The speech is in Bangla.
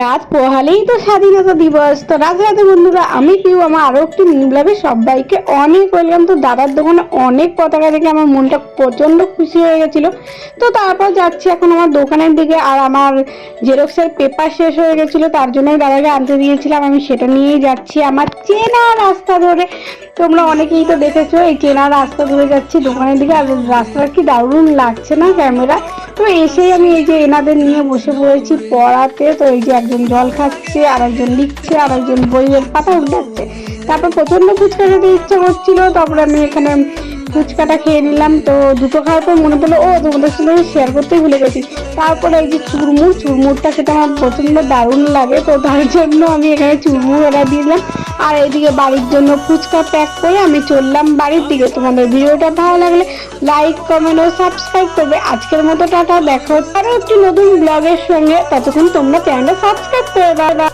রাত পোহালেই তো স্বাধীনতা দিবস। তো রাতে রাতে বন্ধুরা, আমি পিউ আমার আরো একটি মিনি ব্লগে সবাইকে অনেক ওয়েলকাম। তো দাদার দোকানে অনেক পতাকা দেখে আমার মনটা প্রচন্ড খুশি হয়ে গেছিল। তো তারপর যাচ্ছি এখন আমার দোকানের দিকে, আর আমার জেরক্সের পেপার শেষ হয়ে গেছিল, তার জন্যই দাদাকে আনতে দিয়েছিলাম। আমি সেটা নিয়েই যাচ্ছি আমার চেনা রাস্তা ধরে। তোমরা অনেকেই তো দেখেছো এই চেনা রাস্তা ধরে যাচ্ছি দোকানের দিকে, আর রাস্তাটা কি দারুণ লাগছে না ক্যামেরা। তো এসেই আমি এই যে এনাদের নিয়ে বসে পড়েছি পড়াতে। তো এই যে একজন জল খাচ্ছে, আর একজন লিখছে, আর একজন বইয়ের পাতা উল্টাচ্ছে। তারপর প্রচন্ড ফুচকা খেতে ইচ্ছা করছিল, তারপরে আমি এখানে ফুচকাটা খেয়ে নিলাম। তো দুটো খাওয়ার পর মনে পড়লো, ও তোমাদের সঙ্গে শেয়ার করতেই ভুলে গেছি। তারপরে এই যে চুরমুরটা খেতে আমার প্রচন্ড দারুণ লাগে, তো তার জন্য আমি এখানে চুরমুর অর্ডার দিলাম। আর এইদিকে বাড়ির জন্য ফুচকা প্যাক করে আমি চললাম বাড়ির দিকে। তোমাদের ভিডিওটা ভালো লাগলে লাইক, কমেন্ট ও সাবস্ক্রাইব করবে। আজকের মতো টাটা, দেখা হচ্ছে আরো একটি নতুন ব্লগের সঙ্গে। ততক্ষণ তোমরা চ্যানেলটা সাবস্ক্রাইব করে দাও।